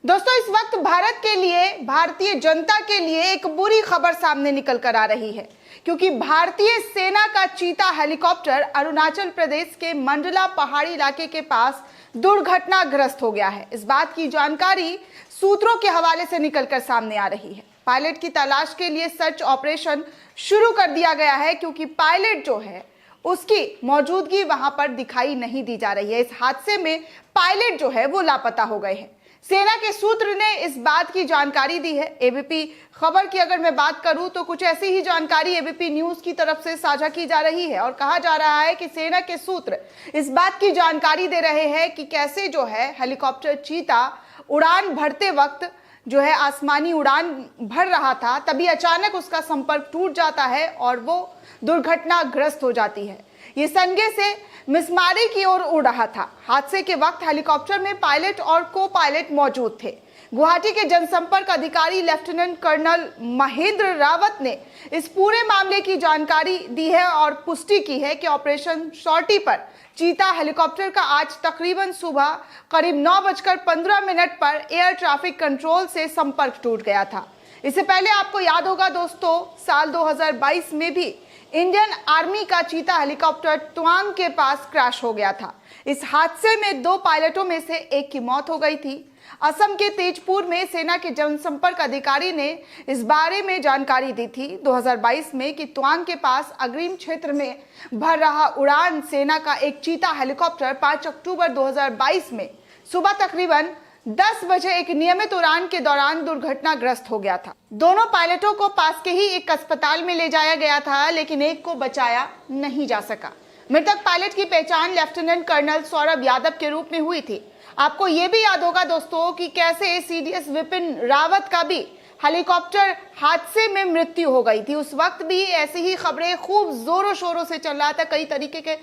दोस्तों, इस वक्त भारत के लिए, भारतीय जनता के लिए एक बुरी खबर सामने निकल कर आ रही है, क्योंकि भारतीय सेना का चीता हेलीकॉप्टर अरुणाचल प्रदेश के मंडला पहाड़ी इलाके के पास दुर्घटनाग्रस्त हो गया है। इस बात की जानकारी सूत्रों के हवाले से निकलकर सामने आ रही है। पायलट की तलाश के लिए सर्च ऑपरेशन शुरू कर दिया गया है, क्योंकि पायलट जो है उसकी मौजूदगी वहां पर दिखाई नहीं दी जा रही है। इस हादसे में पायलट जो है वो लापता हो गए हैं। सेना के सूत्र ने इस बात की जानकारी दी है। एबीपी खबर की अगर मैं बात करूं तो कुछ ऐसी ही जानकारी एबीपी न्यूज की तरफ से साझा की जा रही है और कहा जा रहा है कि सेना के सूत्र इस बात की जानकारी दे रहे हैं कि कैसे जो है हेलीकॉप्टर चीता उड़ान भरते वक्त जो है आसमानी उड़ान भर रहा था, तभी अचानक उसका संपर्क टूट जाता है और वो दुर्घटनाग्रस्त हो जाती है। ये संगे से मिसमारी की ओर उड़ रहा था। हादसे के वक्त हेलीकॉप्टर में पायलट और को पायलट मौजूद थे। गुवाहाटी के जनसंपर्क अधिकारी लेफ्टिनेंट कर्नल महेंद्र रावत ने इस पूरे मामले की जानकारी दी है और पुष्टि की है कि ऑपरेशन सॉर्टी पर चीता हेलीकॉप्टर का आज तकरीबन सुबह करीब 9:15 पर एयर ट्रैफिक कंट्रोल से संपर्क टूट गया था। इससे पहले आपको याद होगा दोस्तों, साल 2022 में भी इंडियन आर्मी का चीता हेलीकॉप्टर तवांग के पास क्रैश हो गया था। इस हादसे में 2 पायलटों में से एक की मौत हो गई थी। असम के तेजपुर में सेना के जनसंपर्क अधिकारी ने इस बारे में जानकारी दी थी 2022 में कि तवांग के पास अग्रिम क्षेत्र में भर रहा उड़ान सेना का एक चीता हेलीकॉप्टर 5 अक्टूबर 2022 में सुबह तकरीबन 10 बजे एक नियमित उड़ान के दौरान दुर्घटनाग्रस्त हो गया था। दोनों पायलटों को पास के ही एक अस्पताल में ले जाया गया था, लेकिन एक को बचाया नहीं जा सका। मृतक पायलट की पहचान लेफ्टिनेंट कर्नल सौरभ यादव के रूप में हुई थी। आपको ये भी याद होगा दोस्तों कि कैसे सीडीएस विपिन रावत का भी हेलीकॉप्टर हादसे में मृत्यु हो गई थी। उस वक्त भी ऐसी ही खबरें खूब जोरों शोरों से चल रहा था, कई तरीके के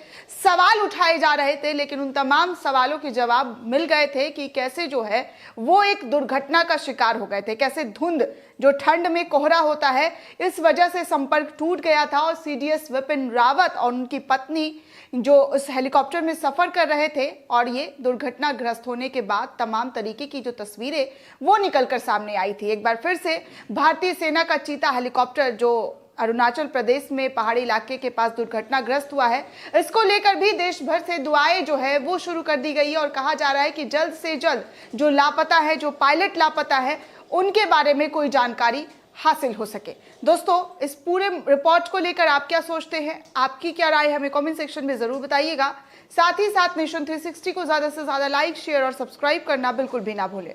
सवाल उठाए जा रहे थे, लेकिन उन तमाम सवालों के जवाब मिल गए थे कि कैसे जो है वो एक दुर्घटना का शिकार हो गए थे। कैसे धुंध, जो ठंड में कोहरा होता है, इस वजह से संपर्क टूट गया था और सीडीएस विपिन रावत और उनकी पत्नी जो उस हेलीकॉप्टर में सफर कर रहे थे और ये दुर्घटनाग्रस्त होने के बाद तमाम तरीके की जो तस्वीरें वो निकलकर सामने आई थी। एक बार फिर से भारतीय सेना का चीता हेलीकॉप्टर जो अरुणाचल प्रदेश में पहाड़ी इलाके के पास दुर्घटनाग्रस्त हुआ है, इसको लेकर भी देश भर से दुआएं जो है वो शुरू कर दी गई है और कहा जा रहा है कि जल्द से जल्द जो लापता है, जो पायलट लापता है, उनके बारे में कोई जानकारी हासिल हो सके। दोस्तों, इस पूरे रिपोर्ट को लेकर आप क्या सोचते हैं, आपकी क्या राय है, हमें कमेंट सेक्शन में जरूर बताइएगा। साथ ही साथ नेशन 360 को ज्यादा से ज्यादा लाइक, शेयर और सब्सक्राइब करना बिल्कुल भी ना भूलें।